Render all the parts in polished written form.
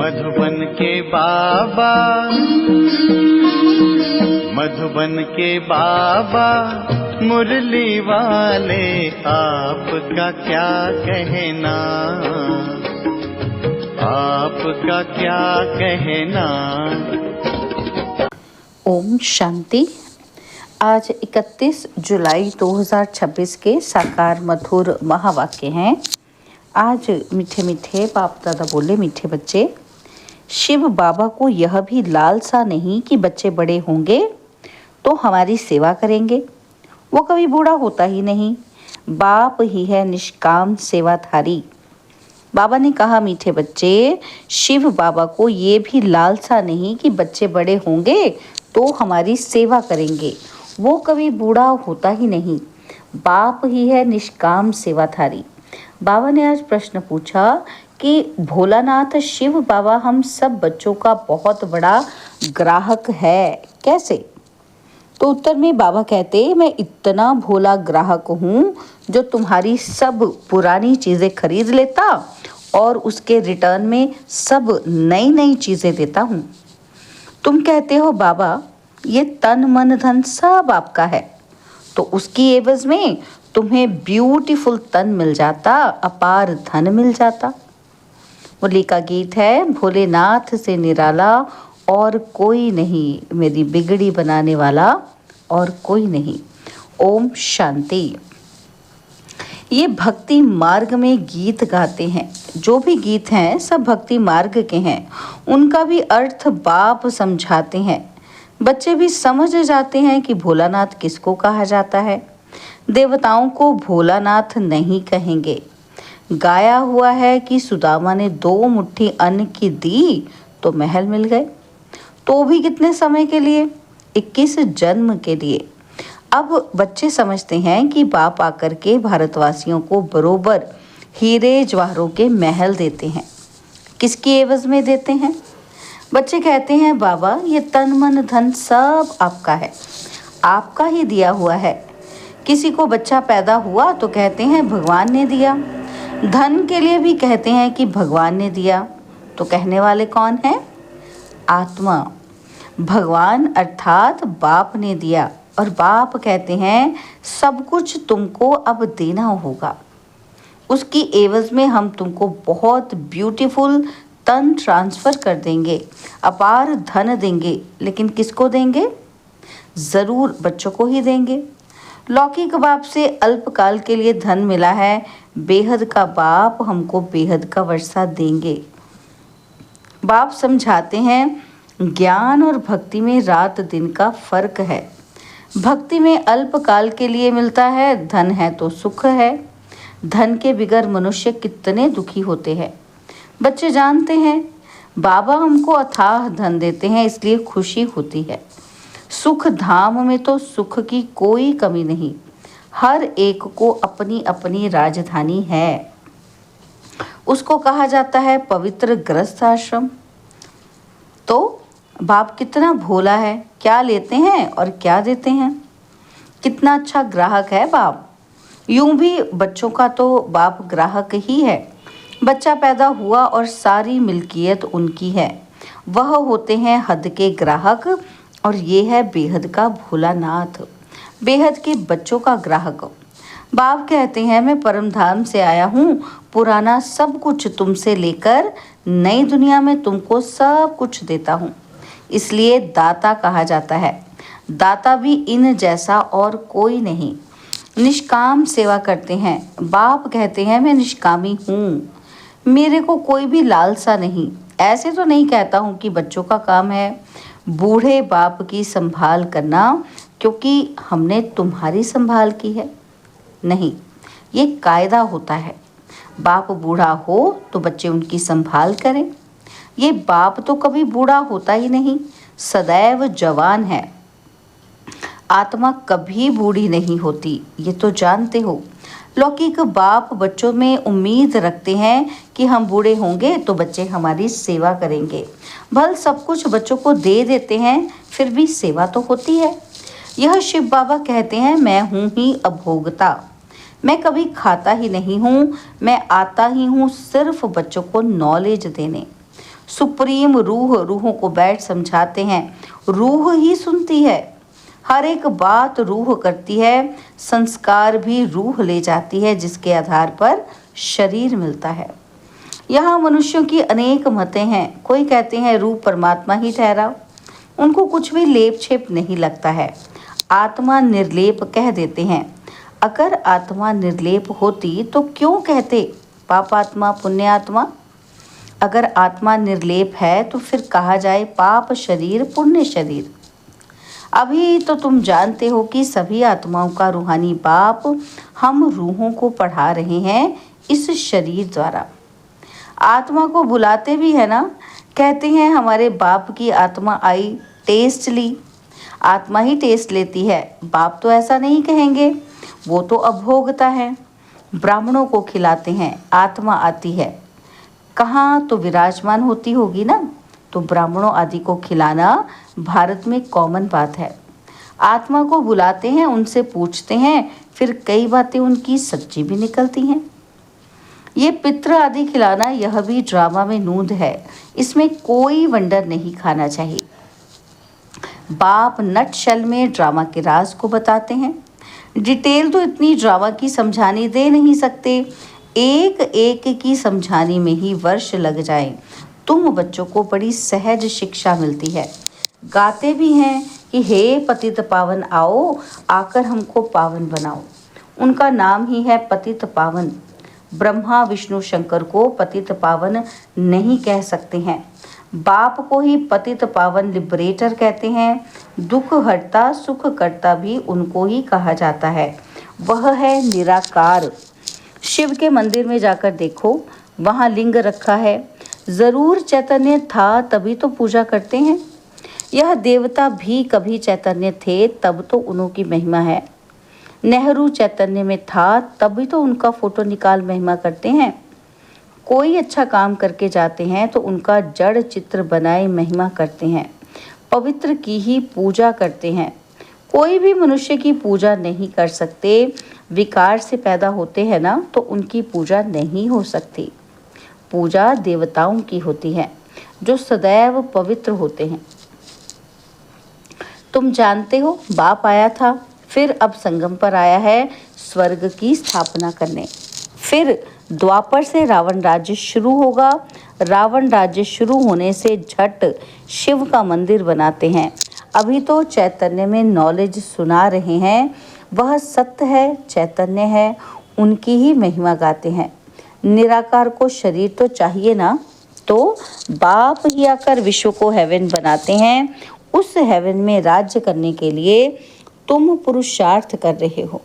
मधुबन के बाबा, मधुबन के बाबा मुरली वाले, आपका क्या कहना, आपका क्या कहना। ओम शांति। आज 31 जुलाई 2026 के साकार मधुर महावाक्य हैं। आज मीठे मीठे बाप दादा बोले, मीठे बच्चे, शिव बाबा को यह भी लालसा नहीं कि बच्चे बड़े होंगे तो हमारी सेवा करेंगे। वो कभी बूढ़ा होता ही नहीं, बाप ही है निष्काम सेवाधारी। बाबा ने कहा, मीठे बच्चे, शिव बाबा को ये भी लालसा नहीं कि बच्चे बड़े होंगे तो हमारी सेवा करेंगे। वो कभी बूढ़ा होता ही नहीं, बाप ही है निष्काम सेवाधारी। बाबा ने आज प्रश्न पूछा कि भोलानाथ शिव बाबा हम सब बच्चों का बहुत बड़ा ग्राहक है, कैसे? तो उत्तर में बाबा कहते, मैं इतना भोला ग्राहक हूँ जो तुम्हारी सब पुरानी चीज़ें खरीद लेता और उसके रिटर्न में सब नई नई चीज़ें देता हूँ। तुम कहते हो बाबा ये तन मन धन सब आपका है, तो उसकी एवज में तुम्हें ब्यूटीफुल तन मिल जाता, अपार धन मिल जाता। मुरली का गीत है, भोलेनाथ से निराला और कोई नहीं, मेरी बिगड़ी बनाने वाला और कोई नहीं। ओम शांति। ये भक्ति मार्ग में गीत गाते हैं, जो भी गीत हैं सब भक्ति मार्ग के हैं। उनका भी अर्थ बाप समझाते हैं। बच्चे भी समझ जाते हैं कि भोलानाथ किसको कहा जाता है। देवताओं को भोलानाथ नहीं कहेंगे। गाया हुआ है कि सुदामा ने 2 मुट्ठी अन्न की दी तो महल मिल गए, तो भी कितने समय के लिए? 21 जन्म के लिए। अब बच्चे समझते हैं कि बाप आकर के भारतवासियों को बरोबर हीरे जवाहरों के महल देते हैं। किसकी एवज में देते हैं? बच्चे कहते हैं, बाबा ये तन मन धन सब आपका है, आपका ही दिया हुआ है। किसी को बच्चा पैदा हुआ तो कहते हैं भगवान ने दिया। धन के लिए भी कहते हैं कि भगवान ने दिया। तो कहने वाले कौन है? आत्मा। भगवान अर्थात बाप ने दिया, और बाप कहते हैं सब कुछ तुमको अब देना होगा। उसकी एवज में हम तुमको बहुत ब्यूटीफुल तन ट्रांसफ़र कर देंगे, अपार धन देंगे। लेकिन किसको देंगे? ज़रूर बच्चों को ही देंगे। लौकिक बाप से अल्पकाल के लिए धन मिला है, बेहद का बाप हमको बेहद का वर्षा देंगे। बाप समझाते हैं, ज्ञान और भक्ति में रात दिन का फर्क है। भक्ति में अल्पकाल के लिए मिलता है, धन है तो सुख है। धन के बिगर मनुष्य कितने दुखी होते हैं। बच्चे जानते हैं बाबा हमको अथाह धन देते हैं, इसलिए खुशी होती है। सुख धाम में तो सुख की कोई कमी नहीं। हर एक को अपनी अपनी राजधानी है। उसको कहा जाता है पवित्र गृहस्थ आश्रम। तो बाप कितना भोला है, क्या लेते हैं और क्या देते हैं। कितना अच्छा ग्राहक है बाप। यूं भी बच्चों का तो बाप ग्राहक ही है। बच्चा पैदा हुआ और सारी मिल्कियत उनकी है। वह होते हैं हद के ग्राहक, और ये है बेहद का भोलानाथ, बेहद के बच्चों का ग्राहक। बाप कहते हैं, मैं परम धाम से आया हूँ, पुराना सब कुछ तुमसे लेकर नई दुनिया में तुमको सब कुछ देता हूँ। इसलिए दाता कहा जाता है। दाता भी इन जैसा और कोई नहीं। निष्काम सेवा करते हैं। बाप कहते हैं, मैं निष्कामी हूँ, मेरे को कोई भी लालसा नहीं। ऐसे तो नहीं कहता हूँ कि बच्चों का काम है बूढ़े बाप की संभाल करना, क्योंकि हमने तुम्हारी संभाल की है। नहीं, ये कायदा होता है। बाप बूढ़ा हो तो बच्चे उनकी संभाल करें। ये बाप तो कभी बूढ़ा होता ही नहीं, सदैव जवान है। आत्मा कभी बूढ़ी नहीं होती, ये तो जानते हो। लौकिक बाप बच्चों में उम्मीद रखते हैं कि हम बूढ़े होंगे तो बच्चे हमारी सेवा करेंगे। भल सब कुछ बच्चों को दे देते हैं, फिर भी सेवा तो होती है। यह शिव बाबा कहते हैं, मैं हूँ ही अभोगता, मैं कभी खाता ही नहीं हूँ, मैं आता ही हूँ सिर्फ बच्चों को नॉलेज देने। सुप्रीम रूह रूहों को बैठ समझाते हैं, रूह ही सुनती है। हर एक बात रूह करती है, संस्कार भी रूह ले जाती है, जिसके आधार पर शरीर मिलता है। यहाँ मनुष्यों की अनेक मतें हैं। कोई कहते हैं रूह परमात्मा ही ठहरा, उनको कुछ भी लेप छेप नहीं लगता है। आत्मा निर्लेप कह देते हैं। अगर आत्मा निर्लेप होती तो क्यों कहते पापात्मा पुण्यात्मा? अगर आत्मा निर्लेप है तो फिर कहा जाए पाप शरीर पुण्य शरीर। अभी तो तुम जानते हो कि सभी आत्माओं का रूहानी बाप हम रूहों को पढ़ा रहे हैं इस शरीर द्वारा। आत्मा को बुलाते भी है ना, कहते हैं हमारे बाप की आत्मा आई, टेस्ट ली। आत्मा ही टेस्ट लेती है, बाप तो ऐसा नहीं कहेंगे, वो तो अभोगता है। ब्राह्मणों को खिलाते हैं, आत्मा आती है, कहाँ तो विराजमान होती होगी ना, तो ब्राह्मणों आदि को खिलाना भारत में कॉमन बात है। आत्मा को बुलाते हैं, उनसे पूछते हैं, फिर कई बातें उनकी सच्ची भी निकलती हैं। ये पित्र आदि खिलाना यह भी ड्रामा में नूंद है, इसमें कोई वंडर नहीं खाना चाहिए। बाप नटशेल में ड्रामा के राज को बताते हैं। डिटेल तो इतनी ड्रामा की समझानी दे नहीं सकते, एक एक की समझाने में ही वर्ष लग जाए। तुम बच्चों को बड़ी सहज शिक्षा मिलती है। गाते भी हैं कि हे पतित पावन आओ, आकर हमको पावन बनाओ। उनका नाम ही है पतित पावन। ब्रह्मा विष्णु शंकर को पतित पावन नहीं कह सकते हैं, बाप को ही पतित पावन लिबरेटर कहते हैं। दुख हरता सुख करता भी उनको ही कहा जाता है। वह है निराकार। शिव के मंदिर में जाकर देखो, वहाँ लिंग रखा है। जरूर चैतन्य था तभी तो पूजा करते हैं। यह देवता भी कभी चैतन्य थे तब तो उनकी महिमा है। नेहरू चैतन्य में था तभी तो उनका फोटो निकाल महिमा करते हैं। कोई अच्छा काम करके जाते हैं तो उनका जड़ चित्र बनाए महिमा करते हैं, पवित्र की ही पूजा करते हैं। कोई भी मनुष्य की पूजा नहीं कर सकते, विकार से पैदा होते हैं ना, तो उनकी पूजा नहीं हो सकती। पूजा देवताओं की होती है जो सदैव पवित्र होते हैं। तुम जानते हो बाप आया था, फिर अब संगम पर आया है स्वर्ग की स्थापना करने। फिर द्वापर से रावण राज्य शुरू होगा। रावण राज्य शुरू होने से झट शिव का मंदिर बनाते हैं। अभी तो चैतन्य में नॉलेज सुना रहे हैं, वह सत्य है, चैतन्य है, उनकी ही महिमा गाते हैं। निराकार को शरीर तो चाहिए ना, तो बाप ही आकर विश्व को हेवन बनाते हैं। उस हेवन में राज्य करने के लिए तुम पुरुषार्थ कर रहे हो,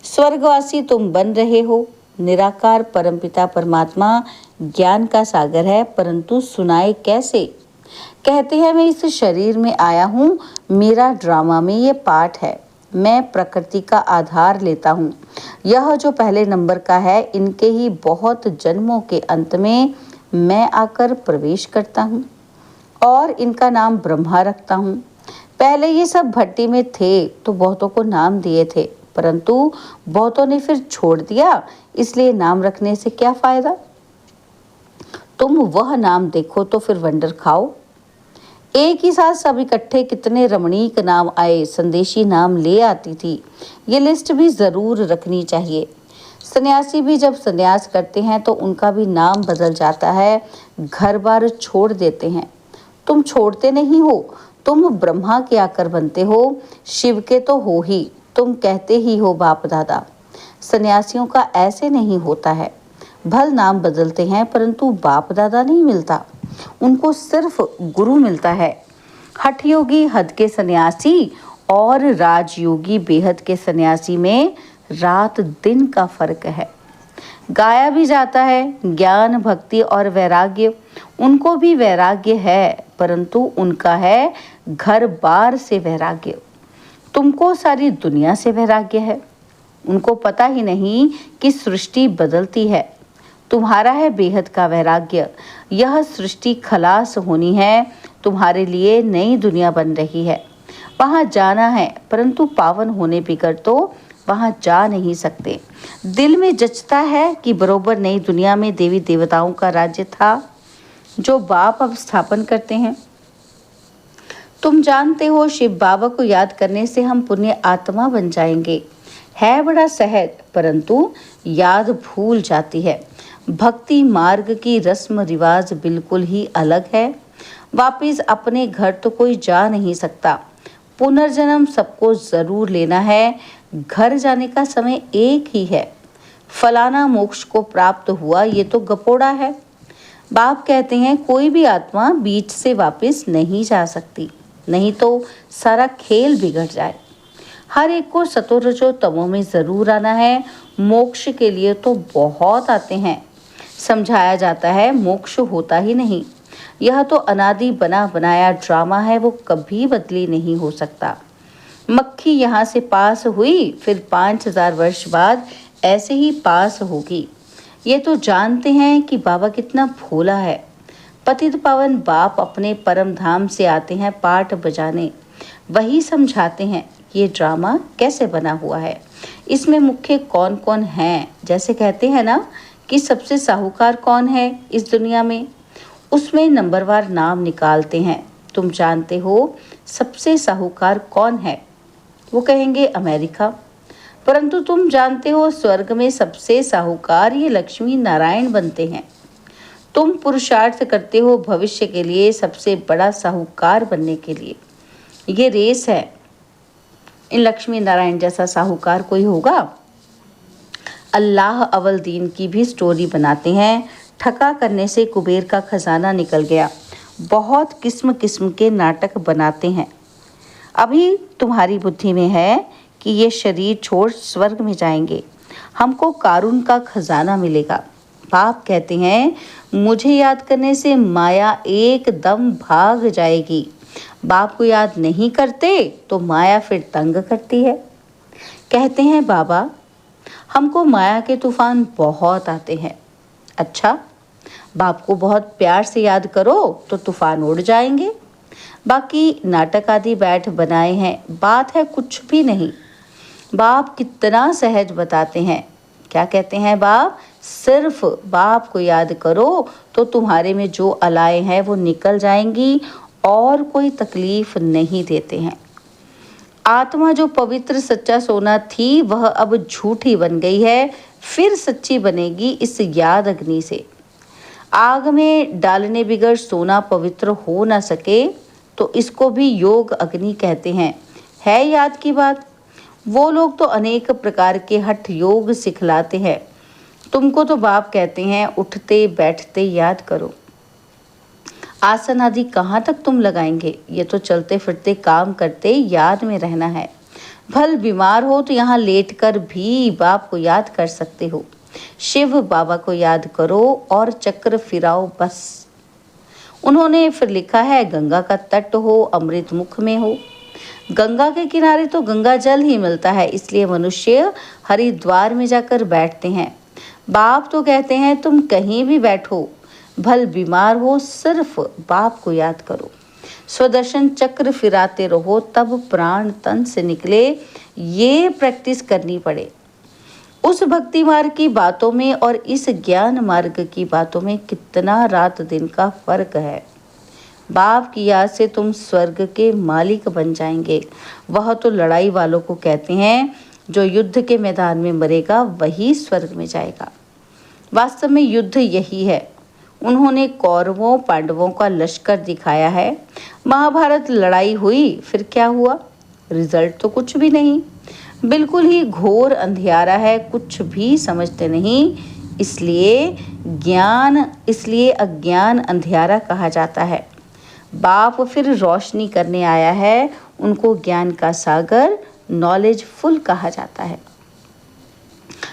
स्वर्गवासी तुम बन रहे हो। निराकार परमपिता परमात्मा ज्ञान का सागर है, परंतु सुनाए कैसे? कहते हैं मैं इस शरीर में आया हूँ, मेरा ड्रामा में ये पार्ट है, मैं प्रकृति का आधार लेता हूँ। यह जो पहले नंबर का है, इनके ही बहुत जन्मों के अंत में मैं आकर प्रवेश करता हूँ और इनका नाम ब्रह्मा रखता हूँ। पहले ये सब भट्टी में थे तो बहुतों को नाम दिए थे, परंतु बहुतों ने फिर छोड़ दिया, इसलिए नाम रखने से क्या फायदा। तुम वह नाम देखो तो फिर वंडर खाओ। एक ही साथ सब इकट्ठे कितने रमणीक नाम आए, संदेशी नाम ले आती थी। ये लिस्ट भी जरूर रखनी चाहिए। सन्यासी भी जब सन्यास करते हैं तो उनका भी नाम बदल जाता है, घर बार छोड़ देते हैं। तुम छोड़ते नहीं हो, तुम ब्रह्मा के आकर बनते हो, शिव के तो हो ही, तुम कहते ही हो बाप दादा। सन्यासियों का ऐसे नहीं होता है, भल नाम बदलते हैं परंतु बाप दादा नहीं मिलता, उनको सिर्फ गुरु मिलता है। हठ योगी हद के सन्यासी और राजयोगी बेहद के सन्यासी में रात दिन का फर्क है। गाया भी जाता है ज्ञान भक्ति और वैराग्य, उनको भी वैराग्य है, परंतु उनका है घर बार से वैराग्य। तुमको सारी दुनिया से वैराग्य है, उनको पता ही नहीं कि सृष्टि बदलती है। तुम्हारा है बेहद का वैराग्य, यह सृष्टि खलास होनी है, तुम्हारे लिए नई दुनिया बन रही है, वहाँ जाना है, परंतु पावन होने बिगड़ तो वहाँ जा नहीं सकते। दिल में जचता है कि बरोबर नई दुनिया में देवी देवताओं का राज्य था, जो बाप अब स्थापन करते हैं। तुम जानते हो शिव बाबा को याद करने से हम पुण्य आत्मा बन जाएंगे। है बड़ा सहज, परंतु याद भूल जाती है। भक्ति मार्ग की रस्म रिवाज बिल्कुल ही अलग है। वापिस अपने घर तो कोई जा नहीं सकता। पुनर्जन्म सबको जरूर लेना है। घर जाने का समय एक ही है। फलाना मोक्ष को प्राप्त हुआ, ये तो गपोड़ा है। बाप कहते हैं कोई भी आत्मा बीच से वापस नहीं जा सकती, नहीं तो सारा खेल बिगड़ जाए। हर एक को सतो रजो तमो में जरूर आना है। मोक्ष के लिए तो बहुत आते हैं। समझाया जाता है मोक्ष होता ही नहीं। यह तो अनादि बना बनाया ड्रामा है, वो कभी बदली नहीं हो सकता। मक्खी यहाँ से पास हुई, फिर 5000 वर्ष बाद ऐसे ही पास होगी। ये तो जानते हैं कि बाबा कितना भोला है। पतित पावन बाप अपने परम धाम से आते हैं पाठ बजाने, वही समझाते हैं ये ड्रामा कैसे बना हुआ है, इसमें मुख्य कौन कौन हैं। जैसे कहते हैं ना कि सबसे साहूकार कौन है इस दुनिया में, उसमें नंबरवार नाम निकालते हैं। तुम जानते हो सबसे साहूकार कौन है? वो कहेंगे अमेरिका। परंतु तुम जानते हो स्वर्ग में सबसे साहूकार ये लक्ष्मी नारायण बनते हैं। तुम पुरुषार्थ करते हो भविष्य के लिए सबसे बड़ा साहूकार बनने के लिए। ये रेस है। इन लक्ष्मी नारायण जैसा साहूकार कोई होगा? अल्लाह अव्वल दीन की भी स्टोरी बनाते हैं। ठगा करने से कुबेर का खजाना निकल गया। बहुत किस्म किस्म के नाटक बनाते हैं। अभी तुम्हारी बुद्धि में है कि ये शरीर छोड़ स्वर्ग में जाएंगे, हमको कारून का खजाना मिलेगा। बाप कहते हैं मुझे याद करने से माया एकदम भाग जाएगी। बाप को याद नहीं करते तो माया फिर तंग करती है। कहते हैं बाबा हमको माया के तूफान बहुत आते हैं। अच्छा, बाप को बहुत प्यार से याद करो तो तूफान उड़ जाएंगे। बाकी नाटक आदि बैठ बनाए हैं, बात है कुछ भी नहीं। बाप कितना सहज बताते हैं। क्या कहते हैं बाप? सिर्फ बाप को याद करो तो तुम्हारे में जो अलाएं हैं वो निकल जाएंगी और कोई तकलीफ नहीं देते हैं। आत्मा जो पवित्र सच्चा सोना थी वह अब झूठी बन गई है, फिर सच्ची बनेगी इस याद अग्नि से। आग में डालने बिगर सोना पवित्र हो ना सके तो इसको भी योग अग्नि कहते हैं। है याद की बात। वो लोग तो अनेक प्रकार के हठ योग सिखलाते हैं। तुमको तो बाप कहते हैं उठते बैठते याद करो। आसन आदि कहाँ तक तुम लगाएंगे? ये तो चलते फिरते काम करते याद में रहना है। भल बीमार हो तो यहाँ लेटकर भी बाप को याद कर सकते हो। शिव बाबा को याद करो और चक्र फिराओ बस। उन्होंने फिर लिखा है गंगा का तट हो, अमृत मुख में हो। गंगा के किनारे तो गंगा जल ही मिलता है, इसलिए मनुष्य हरिद्वार में जाकर बैठते हैं। बाप तो कहते हैं तुम कहीं भी बैठो, भल बीमार हो, सिर्फ बाप को याद करो। स्वदर्शन चक्र फिराते रहो तब प्राण तन से निकले। ये प्रैक्टिस करनी पड़े। उस भक्ति मार्ग की बातों में और इस ज्ञान मार्ग की बातों में कितना रात दिन का फर्क है। बाप की याद से तुम स्वर्ग के मालिक बन जाएंगे। वह तो लड़ाई वालों को कहते हैं जो युद्ध के मैदान में मरेगा वही स्वर्ग में जाएगा। वास्तव में युद्ध यही है। उन्होंने कौरवों पांडवों का लश्कर दिखाया है। महाभारत लड़ाई हुई, फिर क्या हुआ? रिजल्ट तो कुछ भी नहीं। बिल्कुल ही घोर अंधियारा है, कुछ भी समझते नहीं। इसलिए अज्ञान अंधियारा कहा जाता है। बाप फिर रोशनी करने आया है। उनको ज्ञान का सागर नॉलेज फुल कहा जाता है।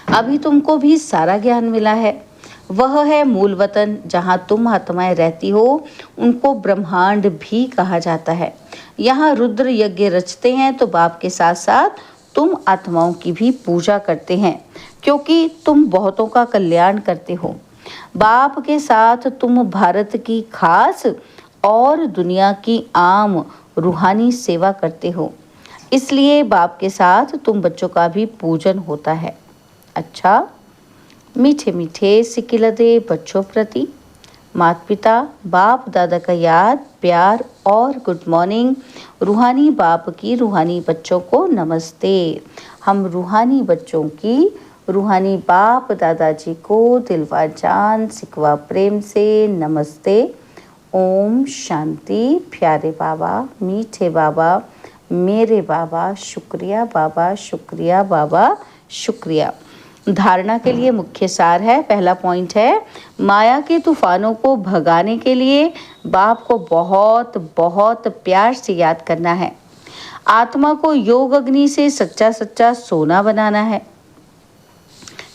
अभी तुमको भी सारा ज्ञान मिला है। वह है मूल वतन जहाँ तुम आत्माएं रहती हो। उनको ब्रह्मांड भी कहा जाता है। यहाँ रुद्र यज्ञ रचते हैं तो बाप के साथ साथ तुम आत्माओं की भी पूजा करते हैं, क्योंकि तुम बहुतों का कल्याण करते हो। बाप के साथ तुम भारत की खास और दुनिया की आम रूहानी सेवा करते हो। इसलिए बाप के साथ तुम बच्चों का भी पूजन होता है। अच्छा, मीठे मीठे सिकिलदे बच्चों प्रति माता पिता बाप दादा का याद प्यार और गुड मॉर्निंग। रूहानी बाप की रूहानी बच्चों को नमस्ते। हम रूहानी बच्चों की रूहानी बाप दादाजी को दिलवा जान सिकवा प्रेम से नमस्ते। ओम शांति। प्यारे बाबा, मीठे बाबा, मेरे बाबा, शुक्रिया बाबा, शुक्रिया बाबा, शुक्रिया। धारणा के लिए मुख्य सार है। पहला पॉइंट है, माया के तूफानों को भगाने के लिए बाप को बहुत बहुत प्यार से याद करना है। आत्मा को योग अग्नि से सच्चा सच्चा सोना बनाना है।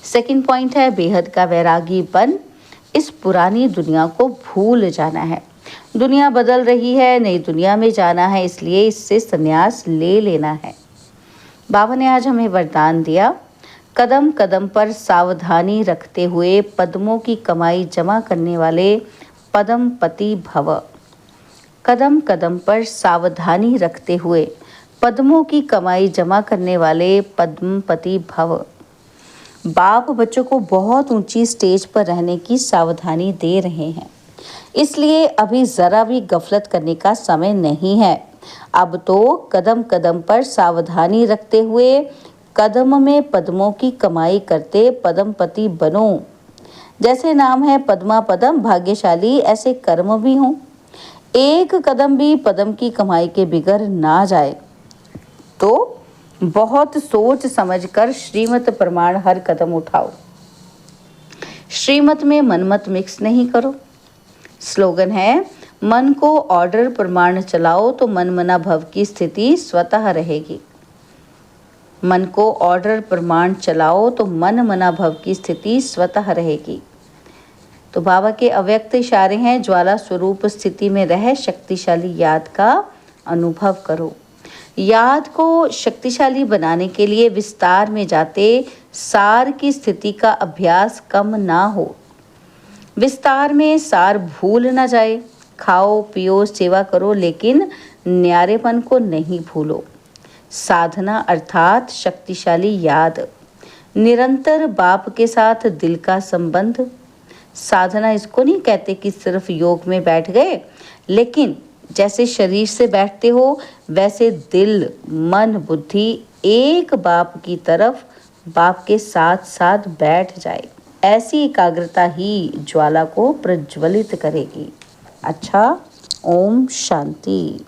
सेकंड पॉइंट है, बेहद का वैरागी बन इस पुरानी दुनिया को भूल जाना है। दुनिया बदल रही है, नई दुनिया में जाना है, इसलिए इससे संन्यास ले लेना है। बाबा ने आज हमें वरदान दिया, कदम कदम पर सावधानी रखते हुए पद्मों की कमाई जमा करने वाले पद्मपति भव। कदम कदम पर सावधानी रखते हुए पद्मों की कमाई जमा करने वाले पद्मपति भव। बाप बच्चों को बहुत ऊंची स्टेज पर रहने की सावधानी दे रहे हैं, इसलिए अभी जरा भी गफलत करने का समय नहीं है। अब तो कदम कदम पर सावधानी रखते हुए कदम में पद्मों की कमाई करते पद्मपति बनो। जैसे नाम है पद्मा पदम भाग्यशाली, ऐसे कर्म भी हों। एक कदम भी पद्म की कमाई के बिगड़ ना जाए तो बहुत सोच समझकर श्रीमत प्रमाण हर कदम उठाओ। श्रीमत में मनमत मिक्स नहीं करो। स्लोगन है, मन को ऑर्डर प्रमाण चलाओ तो मन मना भव की स्थिति स्वतः रहेगी। मन को ऑर्डर प्रमाण चलाओ तो मन मना भव की स्थिति स्वतः रहेगी। तो बाबा के अव्यक्त इशारे हैं, ज्वाला स्वरूप स्थिति में रह शक्तिशाली याद का अनुभव करो। याद को शक्तिशाली बनाने के लिए विस्तार में जाते सार की स्थिति का अभ्यास कम ना हो। विस्तार में सार भूल ना जाए। खाओ पियो सेवा करो, लेकिन न्यारेपन को नहीं भूलो। साधना अर्थात शक्तिशाली याद, निरंतर बाप के साथ दिल का संबंध। साधना इसको नहीं कहते कि सिर्फ योग में बैठ गए, लेकिन जैसे शरीर से बैठते हो वैसे दिल मन बुद्धि एक बाप की तरफ बाप के साथ साथ बैठ जाए। ऐसी एकाग्रता ही ज्वाला को प्रज्वलित करेगी। अच्छा, ओम शांति।